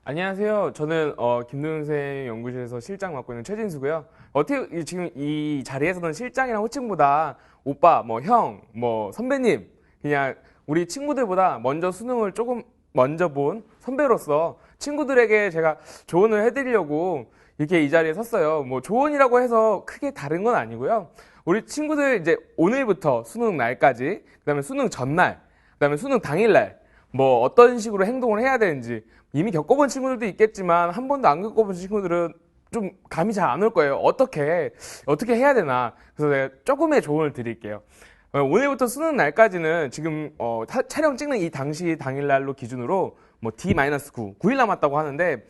안녕하세요. 저는 김동생 연구실에서 실장 맡고 있는 최진수고요. 어떻게 지금 이 자리에서는 실장이랑 호칭보다 오빠, 뭐 형, 뭐 선배님, 그냥 우리 친구들보다 먼저 수능을 조금 먼저 본 선배로서 친구들에게 제가 조언을 해드리려고 이렇게 이 자리에 섰어요. 뭐 조언이라고 해서 크게 다른 건 아니고요. 우리 친구들 이제 오늘부터 수능 날까지, 그다음에 수능 전날, 그다음에 수능 당일날 뭐 어떤 식으로 행동을 해야 되는지 이미 겪어본 친구들도 있겠지만 한 번도 안 겪어본 친구들은 좀 감이 잘 안 올 거예요. 어떻게 해야 되나. 그래서 제가 조금의 조언을 드릴게요. 오늘부터 수능 날까지는 지금 촬영 찍는 이 당시 당일날로 기준으로 뭐 D-9, 9일 남았다고 하는데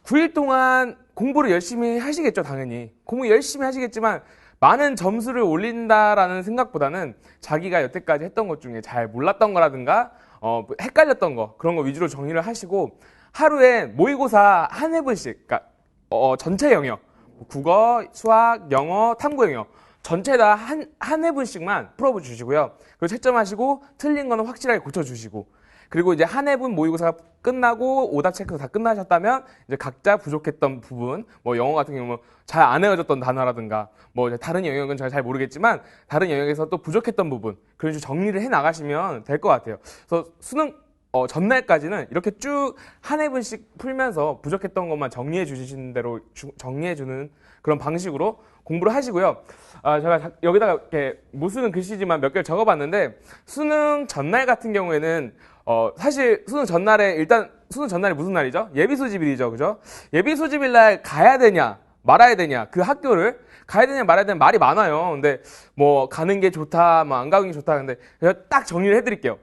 9일 동안 공부를 열심히 하시겠죠, 당연히. 공부 열심히 하시겠지만 많은 점수를 올린다라는 생각보다는 자기가 여태까지 했던 것 중에 잘 몰랐던 거라든가 헷갈렸던 거 그런 거 위주로 정리를 하시고 하루에 모의고사 한 회분씩, 그러니까 전체 영역, 국어, 수학, 영어, 탐구 영역 전체 다 한 회분씩만 풀어주시고요. 그리고 채점하시고 틀린 거는 확실하게 고쳐주시고, 그리고 이제 한 회분 모의고사가 끝나고 오답 체크도 다 끝나셨다면 이제 각자 부족했던 부분, 뭐 영어 같은 경우는 잘 안 외워졌던 단어라든가 뭐 다른 영역은 제가 잘 모르겠지만 다른 영역에서 또 부족했던 부분 그런 식으로 정리를 해 나가시면 될 것 같아요. 그래서 수능 전날까지는 이렇게 쭉 한 회분씩 풀면서 부족했던 것만 정리해 주시는 대로 정리해 주는 그런 방식으로 공부를 하시고요. 제가 여기다가 이렇게 못 쓰는 글씨지만 몇 개를 적어봤는데 수능 전날 같은 경우에는 사실 수능 전날에 일단 수능 전날이 무슨 날이죠? 예비소집일이죠, 그죠? 예비소집일 날 가야 되냐 말아야 되냐, 그 학교를 가야 되냐 말아야 되냐 말이 많아요. 근데 뭐 가는 게 좋다, 뭐 안 가는 게 좋다. 근데 제가 딱 정리를 해드릴게요.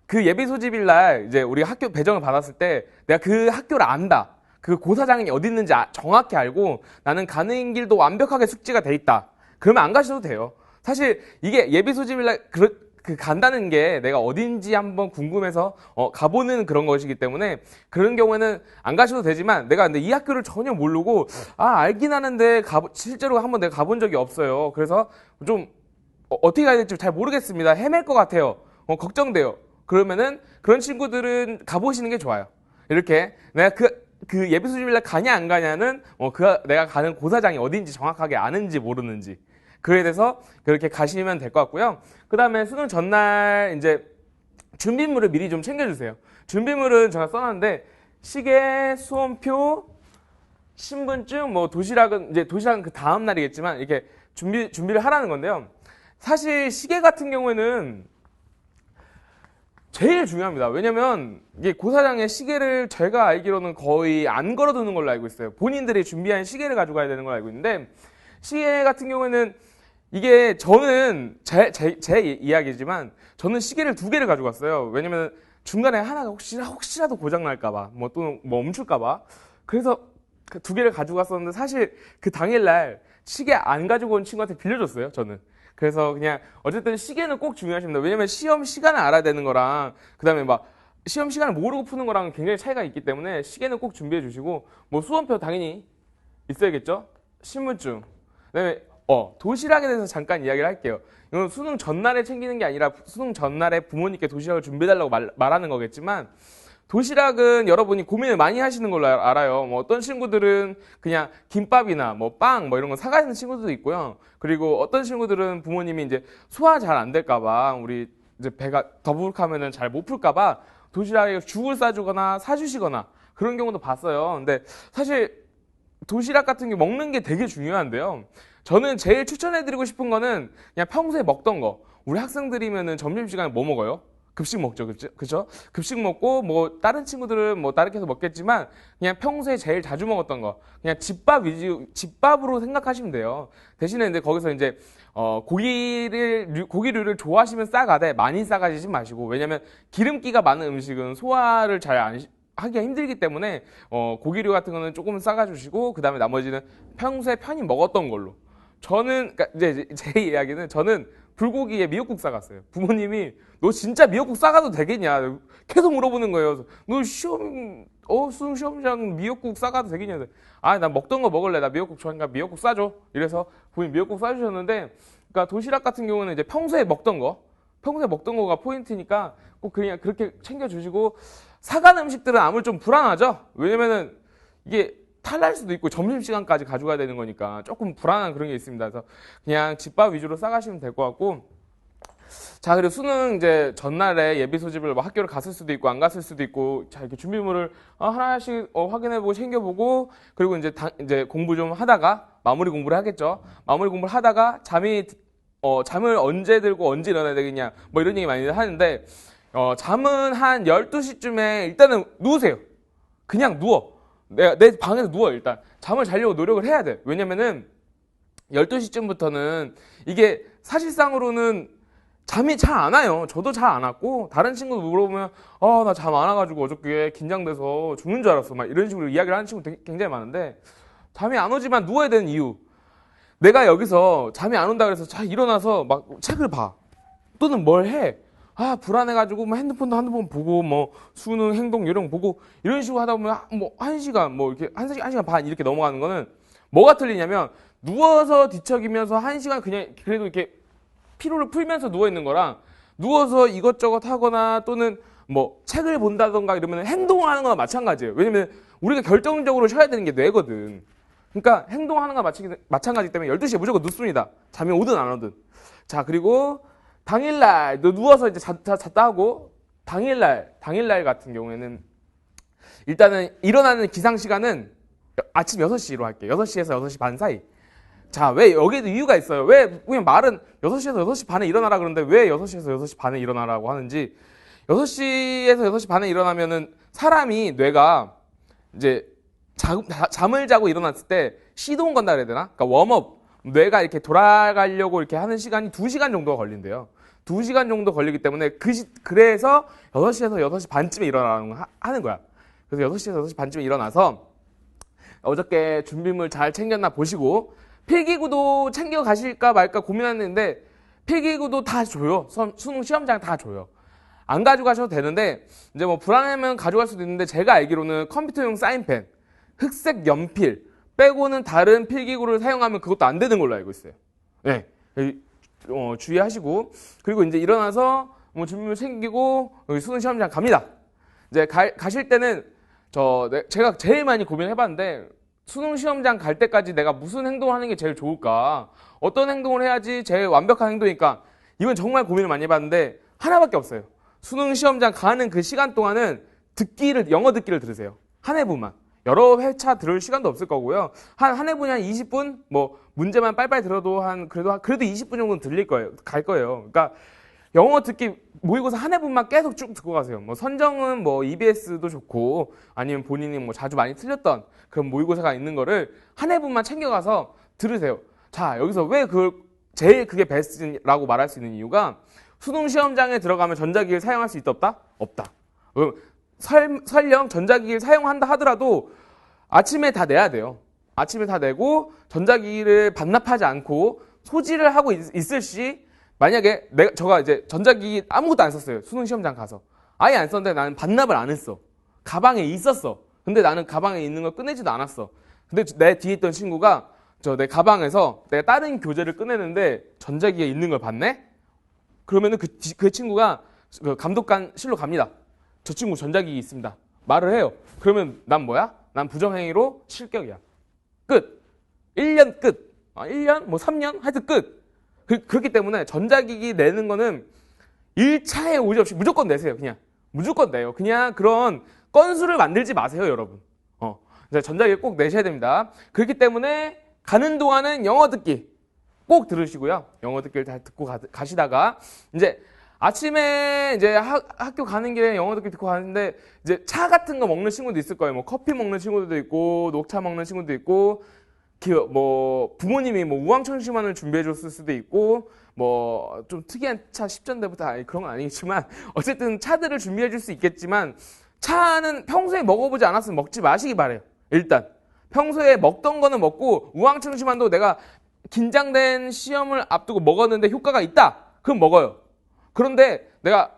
그 예비 소집일 날 이제 우리 학교 배정을 받았을 때 내가 그 학교를 안다. 그 고사장이 어디 있는지 정확히 알고 나는 가는 길도 완벽하게 숙지가 돼 있다. 그러면 안 가셔도 돼요. 사실 이게 예비 소집일 날 간다는 게 내가 어딘지 한번 궁금해서 가보는 그런 것이기 때문에 그런 경우에는 안 가셔도 되지만 내가 근데 이 학교를 전혀 모르고 알긴 하는데 실제로 한번 내가 가본 적이 없어요. 그래서 좀 어떻게 가야 될지 잘 모르겠습니다. 헤맬 것 같아요. 걱정돼요. 그러면은 그런 친구들은 가보시는 게 좋아요. 이렇게 내가 그 예비 수집일날 가냐 안 가냐는 내가 가는 고사장이 어딘지 정확하게 아는지 모르는지 그에 대해서 그렇게 가시면 될 것 같고요. 그 다음에 수능 전날 이제 준비물을 미리 좀 챙겨주세요. 준비물은 제가 써놨는데 시계, 수험표, 신분증, 뭐 도시락은 그 다음 날이겠지만 이렇게 준비를 하라는 건데요. 사실 시계 같은 경우에는 제일 중요합니다. 왜냐면 이게 고사장에 시계를 제가 알기로는 거의 안 걸어두는 걸로 알고 있어요. 본인들이 준비한 시계를 가져가야 되는 걸로 알고 있는데 시계 같은 경우에는 이게 저는 제 이야기지만 저는 시계를 2개를 가져갔어요. 왜냐면 중간에 하나가 혹시라도 고장 날까봐 뭐 또 뭐 멈출까봐 그래서 그 2개를 가져갔었는데 사실 그 당일날 시계 안 가지고 온 친구한테 빌려줬어요. 저는. 그래서 그냥 어쨌든 시계는 꼭 중요하십니다. 왜냐면 시험 시간을 알아야 되는 거랑 그다음에 막 시험 시간을 모르고 푸는 거랑 굉장히 차이가 있기 때문에 시계는 꼭 준비해 주시고 뭐 수험표 당연히 있어야겠죠. 신분증. 그다음에 도시락에 대해서 잠깐 이야기를 할게요. 이건 수능 전날에 챙기는 게 아니라 수능 전날에 부모님께 도시락을 준비해달라고 말하는 거겠지만 도시락은 여러분이 고민을 많이 하시는 걸로 알아요. 뭐 어떤 친구들은 그냥 김밥이나 뭐 빵 뭐 이런 거 사가시는 친구들도 있고요. 그리고 어떤 친구들은 부모님이 이제 소화 잘 안 될까봐 우리 이제 배가 더부룩하면은 잘 못 풀까봐 도시락에 죽을 싸주거나 사주시거나 그런 경우도 봤어요. 근데 사실 도시락 같은 게 먹는 게 되게 중요한데요. 저는 제일 추천해드리고 싶은 거는 그냥 평소에 먹던 거. 우리 학생들이면은 점심시간에 뭐 먹어요? 급식 먹죠, 그죠? 급식 먹고 뭐 다른 친구들은 뭐 다르게 해서 먹겠지만 그냥 평소에 제일 자주 먹었던 거, 그냥 집밥으로 생각하시면 돼요. 대신에 이제 거기서 이제 고기류를 좋아하시면 싸가되 많이 싸가지지 마시고, 왜냐면 기름기가 많은 음식은 소화를 잘 안 하기가 힘들기 때문에 고기류 같은 거는 조금 싸가주시고 그 다음에 나머지는 평소에 편히 먹었던 걸로. 저는 그러니까 이제 제 이야기는 저는 불고기에 미역국 싸갔어요. 부모님이 너 진짜 미역국 싸가도 되겠냐 계속 물어보는 거예요. 너 수능 시험장 미역국 싸가도 되겠냐. 나 먹던 거 먹을래. 나 미역국 좋아하니까 미역국 싸줘. 이래서 부모님 미역국 싸주셨는데, 그러니까 도시락 같은 경우는 이제 평소에 먹던 거가 포인트니까 꼭 그냥 그렇게 챙겨주시고, 사간 음식들은 아무래도 좀 불안하죠. 왜냐면은 이게 탈날 수도 있고 점심시간까지 가져가야 되는 거니까 조금 불안한 그런 게 있습니다. 그래서 그냥 집밥 위주로 싸가시면 될 것 같고, 자, 그리고 수능 이제 전날에 예비 소집을 뭐 학교를 갔을 수도 있고 안 갔을 수도 있고, 자, 이렇게 준비물을 하나씩 확인해보고 챙겨보고, 그리고 이제 공부 좀 하다가 마무리 공부를 하겠죠. 마무리 공부를 하다가 잠을 언제 들고 언제 일어나야 되겠냐, 뭐 이런 얘기 많이 하는데, 잠은 한 12시쯤에 일단은 누우세요. 그냥 누워. 내 방에서 누워, 일단. 잠을 자려고 노력을 해야 돼. 왜냐면은 12시쯤부터는 이게 사실상으로는 잠이 잘 안 와요. 저도 잘 안 왔고, 다른 친구도 물어보면, 나 잠 안 와가지고 어저께 긴장돼서 죽는 줄 알았어. 막 이런 식으로 이야기를 하는 친구 굉장히 많은데, 잠이 안 오지만 누워야 되는 이유. 내가 여기서 잠이 안 온다 그래서 자, 일어나서 막 책을 봐. 또는 뭘 해. 불안해가지고 뭐 핸드폰 보고 뭐 수능 행동 요령 보고 이런 식으로 하다 보면 뭐 1시간 뭐 이렇게 1시간 반 이렇게 넘어가는 거는 뭐가 틀리냐면, 누워서 뒤척이면서 1시간 그냥 그래도 이렇게 피로를 풀면서 누워 있는 거랑 누워서 이것저것 하거나 또는 뭐 책을 본다던가 이러면 행동을 하는 거나 마찬가지예요. 왜냐면 우리가 결정적으로 쉬어야 되는 게 뇌거든. 그러니까 행동하는 거나 마찬가지 때문에 12시에 무조건 눕습니다. 잠이 오든 안 오든. 자, 그리고 당일날 너 누워서 이제 잤다 하고, 당일날 같은 경우에는 일단은 일어나는 기상 시간은 아침 6시로 할게요. 6시에서 6시 반 사이. 자, 왜 여기에도 이유가 있어요. 왜 그냥 말은 6시에서 6시 반에 일어나라 그러는데 왜 6시에서 6시 반에 일어나라고 하는지. 6시에서 6시 반에 일어나면은 사람이 뇌가 이제 잠을 자고 일어났을 때 시동 건다 그래야 되나? 그러니까 웜업, 뇌가 이렇게 돌아가려고 이렇게 하는 시간이 2시간 정도가 걸린대요. 2시간 정도 걸리기 때문에 그래서 6시에서 6시 반쯤에 하는 거야. 그래서 6시에서 6시 반쯤에 일어나서 어저께 준비물 잘 챙겼나 보시고, 필기구도 챙겨 가실까 말까 고민했는데 필기구도 다 줘요. 수능 시험장 다 줘요. 안 가져가셔도 되는데 이제 뭐 불안하면 가져갈 수도 있는데, 제가 알기로는 컴퓨터용 사인펜, 흑색 연필 빼고는 다른 필기구를 사용하면 그것도 안 되는 걸로 알고 있어요. 네. 주의하시고, 그리고 이제 일어나서 뭐 준비물 챙기고 여기 수능 시험장 갑니다. 이제 가실 때는 제가 제일 많이 고민해봤는데, 수능 시험장 갈 때까지 내가 무슨 행동을 하는 게 제일 좋을까? 어떤 행동을 해야지 제일 완벽한 행동일까? 이건 정말 고민을 많이 해봤는데 하나밖에 없어요. 수능 시험장 가는 그 시간 동안은 영어 듣기를 들으세요. 한 회분만. 여러 회차 들을 시간도 없을 거고요. 한 회분이 한 20분? 뭐 문제만 빨빨 들어도 그래도 20분 정도는 갈 거예요. 그러니까 영어 듣기 모의고사 한 회분만 계속 쭉 듣고 가세요. 뭐 선정은 뭐 EBS도 좋고, 아니면 본인이 뭐 자주 많이 틀렸던 그런 모의고사가 있는 거를 한 회분만 챙겨가서 들으세요. 자, 여기서 왜 제일 그게 베스트라고 말할 수 있는 이유가, 수능 시험장에 들어가면 전자기기를 사용할 수 있다 없다? 없다. 설령 전자기기를 사용한다 하더라도 아침에 다 내야 돼요. 아침에 다 내고 전자기기를 반납하지 않고 소지를 하고 있을 시, 만약에 저가 이제 전자기기 아무것도 안 썼어요. 수능 시험장 가서. 아예 안 썼는데 나는 반납을 안 했어. 가방에 있었어. 근데 나는 가방에 있는 걸 꺼내지도 않았어. 근데 내 뒤에 있던 친구가 내 가방에서 내가 다른 교재를 꺼내는데 전자기기에 있는 걸 봤네? 그러면은 그 친구가 그 감독관실로 갑니다. 저 친구 전자기기 있습니다. 말을 해요. 그러면 난 뭐야? 난 부정행위로 실격이야. 끝. 1년 끝. 1년? 뭐 3년? 하여튼 끝. 그렇기 때문에 전자기기 내는 거는 1차에 오지 없이 무조건 내세요. 그냥. 무조건 내요. 그냥 그런 건수를 만들지 마세요, 여러분. 전자기기 꼭 내셔야 됩니다. 그렇기 때문에 가는 동안은 영어 듣기 꼭 들으시고요. 영어 듣기를 다 듣고 가시다가 이제 아침에 이제 학교 가는 길에 영어 듣기 듣고 가는데, 이제 차 같은 거 먹는 친구도 있을 거예요. 뭐 커피 먹는 친구도 있고, 녹차 먹는 친구도 있고, 뭐 부모님이 뭐 우황청심환을 준비해 줬을 수도 있고, 뭐 좀 특이한 차 10전대부터 그런 건 아니겠지만 어쨌든 차들을 준비해 줄 수 있겠지만, 차는 평소에 먹어보지 않았으면 먹지 마시기 바래요. 일단 평소에 먹던 거는 먹고, 우황청심환도 내가 긴장된 시험을 앞두고 먹었는데 효과가 있다, 그럼 먹어요. 그런데 내가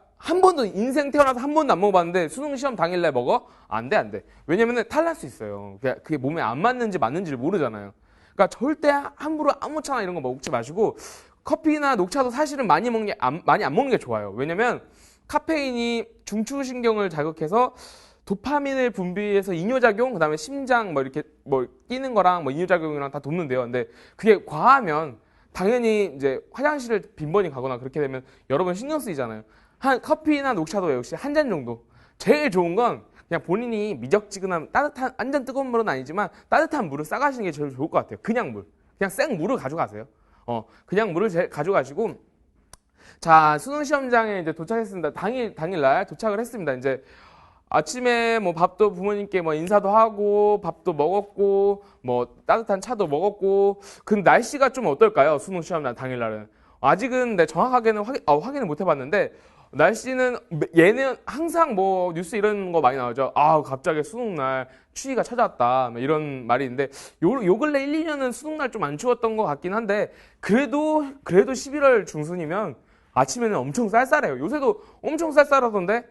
인생 태어나서 한 번도 안 먹어봤는데 수능 시험 당일날 먹어? 안 돼. 왜냐면은 탈날 수 있어요. 그게 몸에 안 맞는지 맞는지를 모르잖아요. 그러니까 절대 함부로 아무 차나 이런 거 먹지 마시고, 커피나 녹차도 사실은 많이 안 먹는 게 좋아요. 왜냐면 카페인이 중추신경을 자극해서 도파민을 분비해서 이뇨작용, 그다음에 심장 뭐 이렇게 뭐 끼는 거랑 뭐 이뇨작용이랑 다 돕는데요. 근데 그게 과하면 당연히 이제 화장실을 빈번히 가거나 그렇게 되면 여러분 신경 쓰이잖아요. 한 커피나 녹차도 역시 한 잔 정도. 제일 좋은 건 그냥 본인이 미적지근한 따뜻한 완전 뜨거운 물은 아니지만 따뜻한 물을 싸가시는 게 제일 좋을 것 같아요. 그냥 물. 그냥 생 물을 가져가세요. 그냥 물을 가져가시고 자, 수능 시험장에 이제 도착했습니다. 당일날 도착을 했습니다. 이제 아침에 뭐 밥도 부모님께 뭐 인사도 하고 밥도 먹었고 뭐 따뜻한 차도 먹었고 근데 날씨가 좀 어떨까요? 수능 시험날 당일날은 아직은 네, 정확하게는 확인을 못 해봤는데 날씨는 얘는 항상 뭐 뉴스 이런 거 많이 나오죠. 아 갑자기 수능날 추위가 찾아왔다 이런 말이 있는데 요 근래 1, 2년은 수능날 좀 안 추웠던 것 같긴 한데 그래도 11월 중순이면 아침에는 엄청 쌀쌀해요. 요새도 엄청 쌀쌀하던데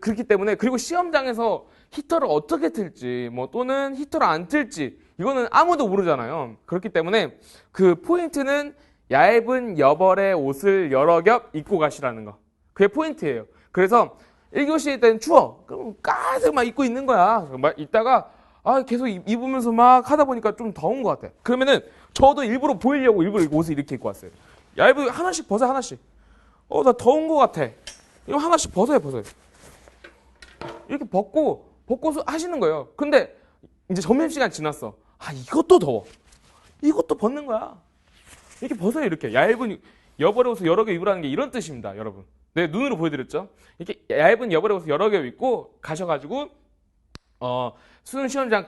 그렇기 때문에 그리고 시험장에서 히터를 어떻게 틀지 뭐 또는 히터를 안 틀지 이거는 아무도 모르잖아요. 그렇기 때문에 그 포인트는 얇은 여벌의 옷을 여러 겹 입고 가시라는 거. 그게 포인트예요. 그래서 1교시 때는 추워. 그럼 가득 막 입고 있는 거야. 막 있다가 계속 입으면서 막 하다 보니까 좀 더운 것 같아. 그러면은 저도 일부러 보이려고 일부러 옷을 이렇게 입고 왔어요. 얇은 하나씩 벗어 하나씩. 나 더운 것 같아. 이거 하나씩 벗어요. 이렇게 벗고서 하시는 거예요. 근데 이제 점심시간 지났어. 이것도 더워. 이것도 벗는 거야. 이렇게 벗어요. 이렇게 얇은 여벌의 옷을 여러 개 입으라는 게 이런 뜻입니다. 여러분. 네, 눈으로 보여드렸죠. 이렇게 얇은 여벌의 옷을 여러 개 입고 가셔가지고 수능 시험장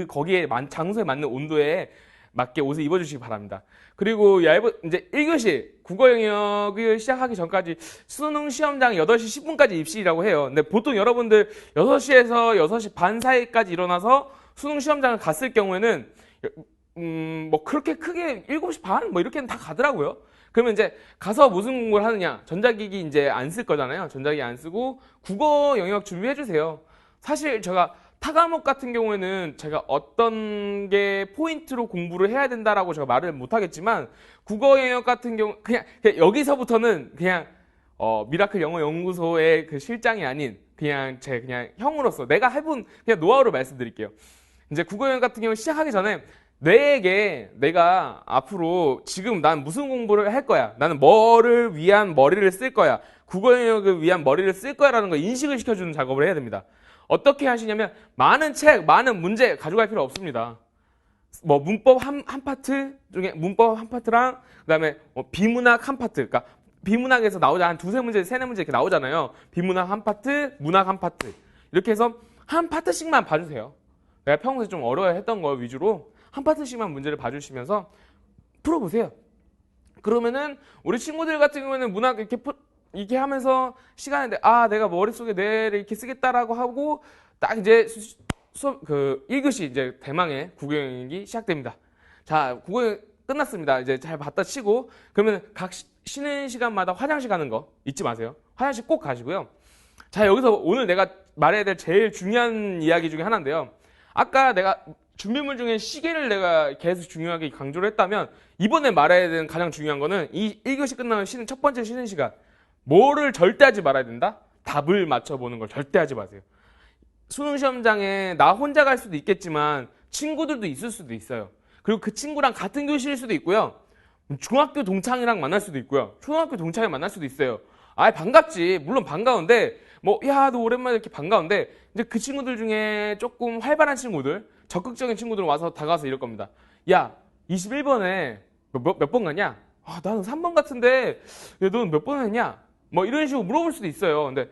거기에 장소에 맞는 온도에 맞게 옷을 입어주시기 바랍니다. 그리고 이제 1교시 국어 영역을 시작하기 전까지 수능 시험장 8시 10분까지 입시라고 해요. 근데 보통 여러분들 6시에서 6시 반 사이까지 일어나서 수능 시험장을 갔을 경우에는 뭐 그렇게 크게 7시 반 뭐 이렇게는 다 가더라고요. 그러면 이제 가서 무슨 공부를 하느냐? 전자기기 이제 안 쓸 거잖아요. 전자기기 안 쓰고 국어 영역 준비해 주세요. 사실 제가 타과목 같은 경우에는 제가 어떤 게 포인트로 공부를 해야 된다라고 제가 말을 못 하겠지만 국어 영역 같은 경우 그냥 여기서부터는 그냥 미라클 영어 연구소의 그 실장이 아닌 그냥 형으로서 내가 해본 그냥 노하우를 말씀드릴게요. 이제 국어 영역 같은 경우 시작하기 전에 뇌에게 내가 앞으로 지금 난 무슨 공부를 할 거야. 나는 뭐를 위한 머리를 쓸 거야. 국어 영역을 위한 머리를 쓸 거야라는 걸 인식을 시켜주는 작업을 해야 됩니다. 어떻게 하시냐면 많은 책, 많은 문제 가져갈 필요 없습니다. 뭐 문법 한 파트 중에 문법 한 파트랑 그다음에 비문학 한 파트. 그러니까 비문학에서 나오자 한 두세 문제, 세네 문제 이렇게 나오잖아요. 비문학 한 파트, 문학 한 파트. 이렇게 해서 한 파트씩만 봐주세요. 내가 평소에 좀 어려워했던 거 위주로 한 파트씩만 문제를 봐주시면서 풀어보세요. 그러면은 우리 친구들 같은 경우에는 문학 이렇게 하면서 시간에 내가 머릿속에 뇌를 이렇게 쓰겠다라고 하고 딱 이제 수업 1교시 이제 대망의 국어 영역이 시작됩니다. 자, 국어 영역 끝났습니다. 이제 잘 봤다 치고 그러면 각 쉬는 시간마다 화장실 가는 거 잊지 마세요. 화장실 꼭 가시고요. 자, 여기서 오늘 내가 말해야 될 제일 중요한 이야기 중에 하나인데요. 아까 내가 준비물 중에 시계를 내가 계속 중요하게 강조를 했다면 이번에 말해야 되는 가장 중요한 거는 이 1교시 끝나면 첫 번째 쉬는 시간 뭐를 절대 하지 말아야 된다? 답을 맞춰보는 걸 절대 하지 마세요. 수능 시험장에 나 혼자 갈 수도 있겠지만 친구들도 있을 수도 있어요. 그리고 그 친구랑 같은 교실일 수도 있고요. 중학교 동창이랑 만날 수도 있고요. 초등학교 동창이 만날 수도 있어요. 반갑지. 물론 반가운데 너 오랜만에 이렇게 반가운데 이제 그 친구들 중에 조금 활발한 친구들 적극적인 친구들 와서 다가와서 이럴 겁니다. 야, 21번에 몇 번 가냐? 나는 3번 같은데 너는 몇 번 했냐? 뭐 이런 식으로 물어볼 수도 있어요. 근데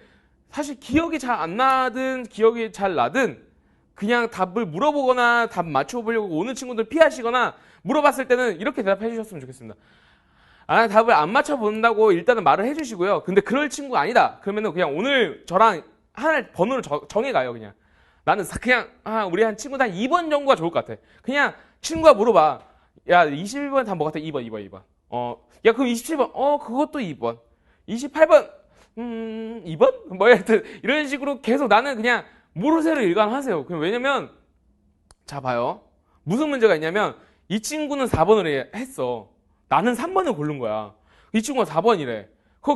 사실 기억이 잘 안 나든 기억이 잘 나든 그냥 답을 물어보거나 답 맞춰보려고 오는 친구들 피하시거나 물어봤을 때는 이렇게 대답해 주셨으면 좋겠습니다. 답을 안 맞춰본다고 일단은 말을 해주시고요. 근데 그럴 친구가 아니다. 그러면은 그냥 오늘 저랑 하나 번호를 정해가요. 그냥 나는 그냥 우리 한 친구들 한 2번 정도가 좋을 것 같아. 그냥 친구가 물어봐. 야, 21번 다 뭐 같아? 2번. 야, 그럼 27번. 그것도 2번. 28번. 2번? 뭐 하여튼 이런 식으로 계속 나는 그냥 모르쇠를 일관하세요. 왜냐면 자 봐요. 무슨 문제가 있냐면 이 친구는 4번을 했어. 나는 3번을 고른 거야. 이 친구가 4번이래.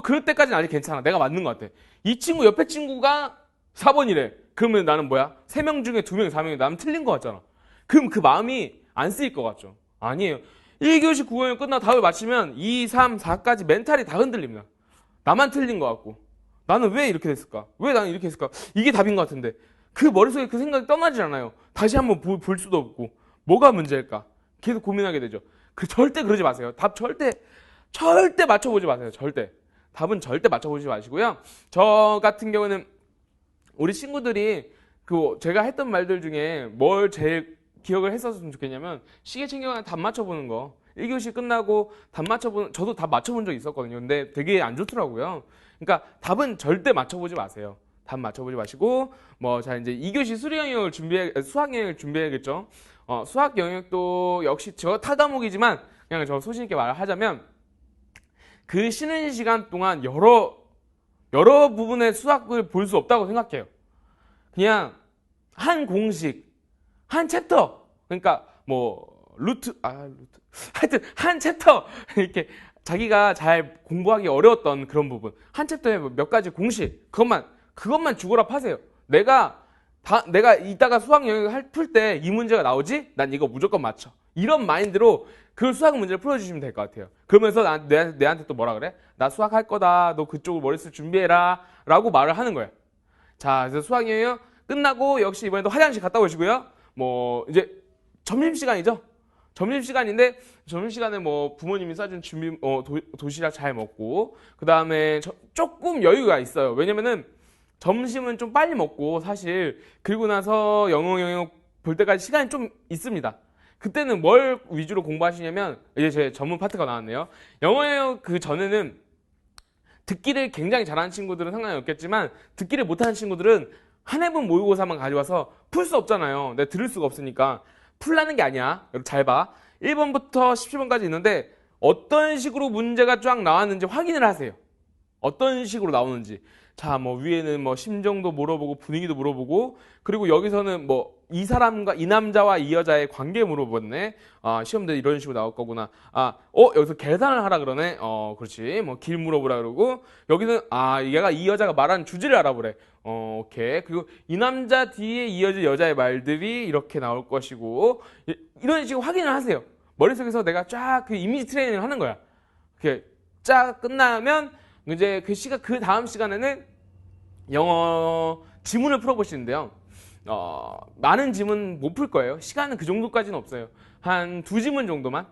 그럴 때까지는 아직 괜찮아. 내가 맞는 것 같아. 이 친구 옆에 친구가 4번이래. 그러면 나는 뭐야? 3명 중에 2명, 4명이 나는 틀린 것 같잖아. 그럼 그 마음이 안 쓰일 것 같죠? 아니에요. 1교시 9학년 끝나 답을 맞히면 2, 3, 4까지 멘탈이 다 흔들립니다. 나만 틀린 것 같고. 나는 왜 이렇게 됐을까? 왜 나는 이렇게 했을까? 이게 답인 것 같은데. 그 머릿속에 그 생각이 떠나질 않아요. 다시 한번 볼 수도 없고. 뭐가 문제일까? 계속 고민하게 되죠. 절대 그러지 마세요. 답 절대 맞춰보지 마세요. 절대. 답은 절대 맞춰보지 마시고요. 저 같은 경우는 우리 친구들이 제가 했던 말들 중에 뭘 제일 기억을 했었으면 좋겠냐면 시계 챙겨가는 답 맞춰보는 거. 1교시 끝나고 저도 답 맞춰본 적 있었거든요. 근데 되게 안 좋더라고요. 그러니까 답은 절대 맞춰보지 마세요. 답 맞춰보지 마시고, 자, 이제 2교시 수학 영역을 준비해야겠죠. 수학 영역도 역시 저 타과목이지만 그냥 저 소신있게 말을 하자면 그 쉬는 시간 동안 여러 부분의 수학을 볼 수 없다고 생각해요. 그냥 한 공식, 한 챕터, 그러니까 하여튼 한 챕터 이렇게 자기가 잘 공부하기 어려웠던 그런 부분, 한 챕터에 몇 가지 공식, 그것만 죽어라 파세요. 내가 이따가 수학 영역을 풀 때 이 문제가 나오지? 난 이거 무조건 맞춰. 이런 마인드로 그 수학 문제를 풀어주시면 될 것 같아요. 그러면서 내한테 또 뭐라 그래? 나 수학 할 거다. 너 그쪽으로 머릿속 준비해라. 라고 말을 하는 거야. 자, 그래서 수학 영역 끝나고 역시 이번에도 화장실 갔다 오시고요. 이제 점심시간이죠? 점심시간인데, 점심시간에 부모님이 싸준 도시락 잘 먹고, 그 다음에 조금 여유가 있어요. 왜냐면은 점심은 좀 빨리 먹고, 사실, 그리고 나서 영어 영역 볼 때까지 시간이 좀 있습니다. 그때는 뭘 위주로 공부하시냐면, 이제 제 전문 파트가 나왔네요. 영어 영역 그 전에는 듣기를 굉장히 잘하는 친구들은 상관이 없겠지만, 듣기를 못하는 친구들은 한 해분 모의고사만 가져와서 풀 수 없잖아요. 내가 들을 수가 없으니까. 풀라는 게 아니야. 여러분 잘 봐. 1번부터 17번까지 있는데 어떤 식으로 문제가 쫙 나왔는지 확인을 하세요. 어떤 식으로 나오는지. 자, 위에는 심정도 물어보고 분위기도 물어보고, 그리고 여기서는 이 남자와 이 여자의 관계 물어보네. 아, 시험도 이런 식으로 나올 거구나. 여기서 계산을 하라 그러네. 그렇지. 길 물어보라 그러고, 여기는, 얘가 이 여자가 말하는 주제를 알아보래. 오케이. 그리고 이 남자 뒤에 이어질 여자의 말들이 이렇게 나올 것이고, 이런 식으로 확인을 하세요. 머릿속에서 내가 쫙 그 이미지 트레이닝을 하는 거야. 이렇게 쫙 끝나면, 이제 그 다음 시간에는 영어 지문을 풀어보시는데요. 많은 지문 못 풀 거예요. 시간은 그 정도까지는 없어요. 한 2지문 정도만.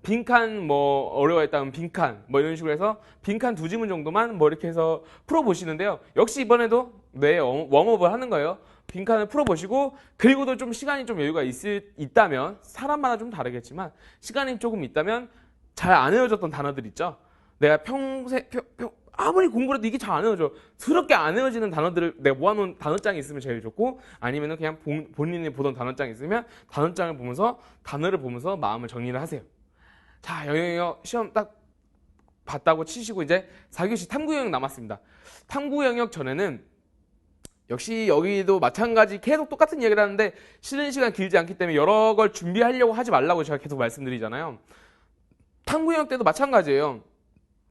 빈칸 어려워했다면 빈칸 이런 식으로 해서 빈칸 2지문 정도만 이렇게 해서 풀어보시는데요. 역시 이번에도 웜업을 하는 거예요. 빈칸을 풀어보시고, 그리고도 좀 시간이 좀 여유가 있다면, 사람마다 좀 다르겠지만 시간이 조금 있다면 잘 안 외워졌던 단어들 있죠. 내가 아무리 공부를 해도 이게 잘 안 외워져. 더럽게 안 외워지는 단어들을 내가 모아놓은 단어장이 있으면 제일 좋고, 아니면은 그냥 본인이 보던 단어장이 있으면 단어장을 보면서, 단어를 보면서 마음을 정리를 하세요. 자, 영역 시험 딱 봤다고 치시고 이제 4교시 탐구 영역 남았습니다. 탐구 영역 전에는 역시 여기도 마찬가지 계속 똑같은 얘기를 하는데 쉬는 시간 길지 않기 때문에 여러 걸 준비하려고 하지 말라고 제가 계속 말씀드리잖아요. 탐구 영역 때도 마찬가지예요.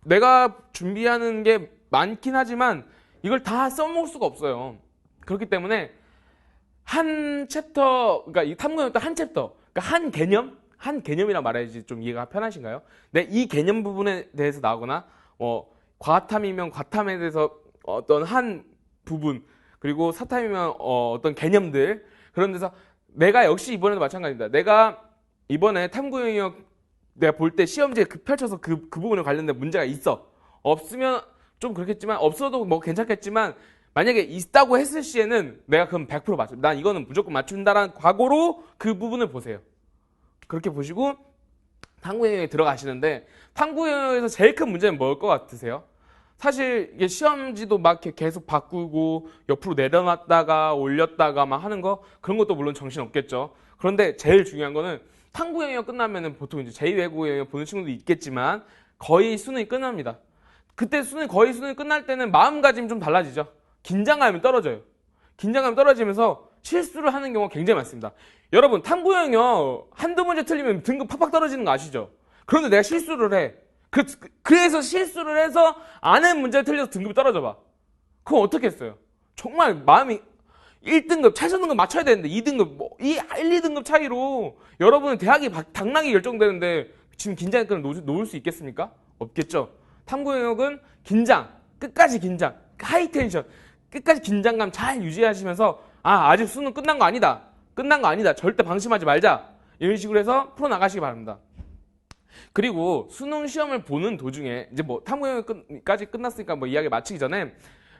내가 준비하는 게 많긴 하지만 이걸 다 써먹을 수가 없어요. 그렇기 때문에 한 챕터, 그러니까 이 탐구 영역도 한 챕터, 그러니까 한 개념이라 말해야지 좀 이해가 편하신가요? 이 개념 부분에 대해서 나오거나, 과탐이면 과탐에 대해서 어떤 한 부분, 그리고 사탐이면 어떤 개념들, 그런 데서 내가 역시 이번에도 마찬가지입니다. 내가 이번에 탐구 영역 내가 볼 때 시험지에 펼쳐서 그 부분에 관련된 문제가 있어. 없으면 좀 그렇겠지만, 없어도 괜찮겠지만, 만약에 있다고 했을 시에는 내가 그럼 100% 맞춰. 난 이거는 무조건 맞춘다라는 각오로 그 부분을 보세요. 그렇게 보시고 탐구 영역에 들어가시는데, 탐구 영역에서 제일 큰 문제는 뭘 것 같으세요? 사실 이게 시험지도 막 이렇게 계속 바꾸고 옆으로 내려놨다가 올렸다가 막 하는 거, 그런 것도 물론 정신 없겠죠. 그런데 제일 중요한 거는 탐구 영역 끝나면은 보통 이제 제2외국어 영역 보는 친구도 있겠지만 거의 수능이 끝납니다. 그때 거의 수능이 끝날 때는 마음가짐이 좀 달라지죠. 긴장감이 떨어져요. 긴장감이 떨어지면서 실수를 하는 경우가 굉장히 많습니다. 여러분, 탐구 영역 한두 문제 틀리면 등급 팍팍 떨어지는 거 아시죠? 그런데 내가 실수를 해. 그래서 실수를 해서 아는 문제를 틀려서 등급이 떨어져 봐. 그럼 어떻게 했어요? 정말 마음이 1등급, 최저 등급 맞춰야 되는데 2등급, 이 1, 2등급 차이로 여러분은 대학이 당락이 결정되는데 지금 긴장의 끈을 놓을 수 있겠습니까? 없겠죠. 탐구 영역은 긴장, 끝까지 긴장, 하이 텐션, 끝까지 긴장감 잘 유지하시면서 아직 수능 끝난 거 아니다. 끝난 거 아니다. 절대 방심하지 말자. 이런 식으로 해서 풀어나가시기 바랍니다. 그리고 수능 시험을 보는 도중에 이제 뭐 탐구 영역까지 끝났으니까 뭐 이야기 마치기 전에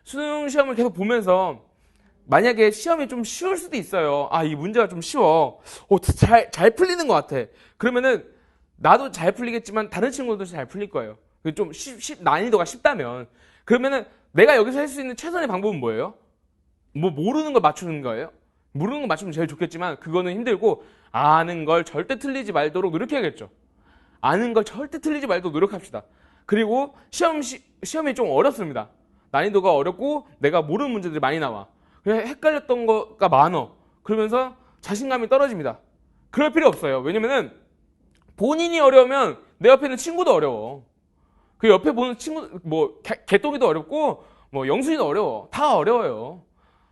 수능 시험을 계속 보면서 만약에 시험이 좀 쉬울 수도 있어요. 이 문제가 좀 쉬워. 잘 풀리는 것 같아. 그러면은 나도 잘 풀리겠지만 다른 친구들도 잘 풀릴 거예요. 좀 난이도가 쉽다면. 그러면은 내가 여기서 할 수 있는 최선의 방법은 뭐예요? 뭐 모르는 걸 맞추는 거예요? 모르는 걸 맞추면 제일 좋겠지만 그거는 힘들고 아는 걸 절대 틀리지 말도록 노력해야겠죠. 아는 걸 절대 틀리지 말도록 노력합시다. 그리고 시험이 좀 어렵습니다. 난이도가 어렵고 내가 모르는 문제들이 많이 나와. 그냥 헷갈렸던 거가 많어. 그러면서 자신감이 떨어집니다. 그럴 필요 없어요. 왜냐면은 본인이 어려우면 내 옆에 있는 친구도 어려워. 그 옆에 보는 친구, 뭐 개똥이도 어렵고 뭐 영순이도 어려워. 다 어려워요.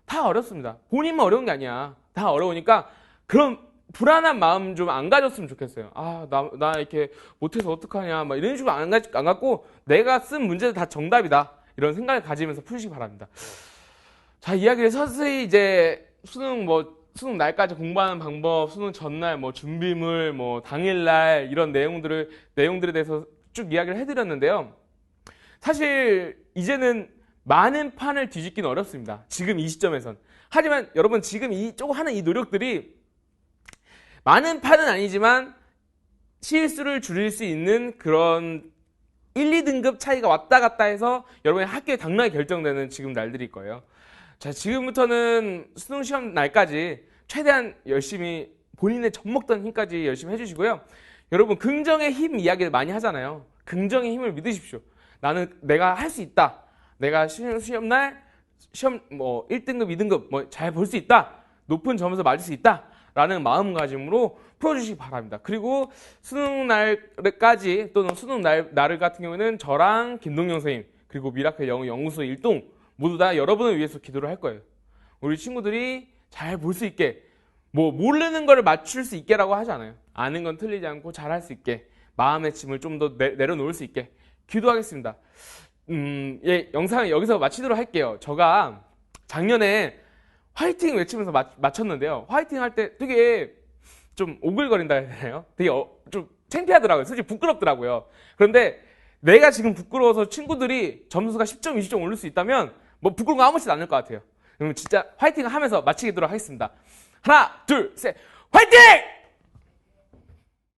다 어렵습니다. 본인만 어려운 게 아니야. 다 어려우니까 그런 불안한 마음 좀 안 가졌으면 좋겠어요. 나 이렇게 못해서 어떡하냐. 막 이런 식으로 안 갖고 내가 쓴 문제들 다 정답이다. 이런 생각을 가지면서 푸시기 바랍니다. 자, 이야기를 서서히 이제 수능 날까지 공부하는 방법, 수능 전날 준비물, 당일날 이런 내용들에 대해서 쭉 이야기를 해드렸는데요. 사실 이제는 많은 판을 뒤집기는 어렵습니다. 지금 이 시점에선. 하지만 여러분 지금 하는 이 노력들이 많은 판은 아니지만 실수를 줄일 수 있는 그런 1, 2등급 차이가 왔다 갔다 해서 여러분의 학교의 당락이 결정되는 지금 날들일 거예요. 자, 지금부터는 수능 시험 날까지 최대한 열심히 본인의 젖먹던 힘까지 열심히 해주시고요. 여러분 긍정의 힘 이야기를 많이 하잖아요. 긍정의 힘을 믿으십시오. 내가 할 수 있다. 내가 시험날 시험 1등급, 2등급 잘 볼 수 있다. 높은 점수를 맞을 수 있다. 라는 마음가짐으로 풀어주시기 바랍니다. 그리고 수능 날까지 또는 수능 날 같은 경우에는 저랑 김동영 선생님 그리고 미라클 영어 연구소 일동 모두 다 여러분을 위해서 기도를 할 거예요. 우리 친구들이 잘 볼 수 있게 모르는 거를 맞출 수 있게라고 하지 않아요. 아는 건 틀리지 않고 잘할 수 있게 마음의 짐을 좀 더 내려놓을 수 있게 기도하겠습니다. 영상을 여기서 마치도록 할게요. 제가 작년에 화이팅 외치면서 마쳤는데요. 화이팅 할 때 되게 좀 오글거린다 해야 되나요? 되게 좀 창피하더라고요. 솔직히 부끄럽더라고요. 그런데 내가 지금 부끄러워서 친구들이 점수가 10점, 20점 오를 수 있다면 부끄러운 거 아무렇지도 않을 것 같아요. 그럼 진짜 화이팅 하면서 마치도록 하겠습니다. 하나, 둘, 셋, 화이팅!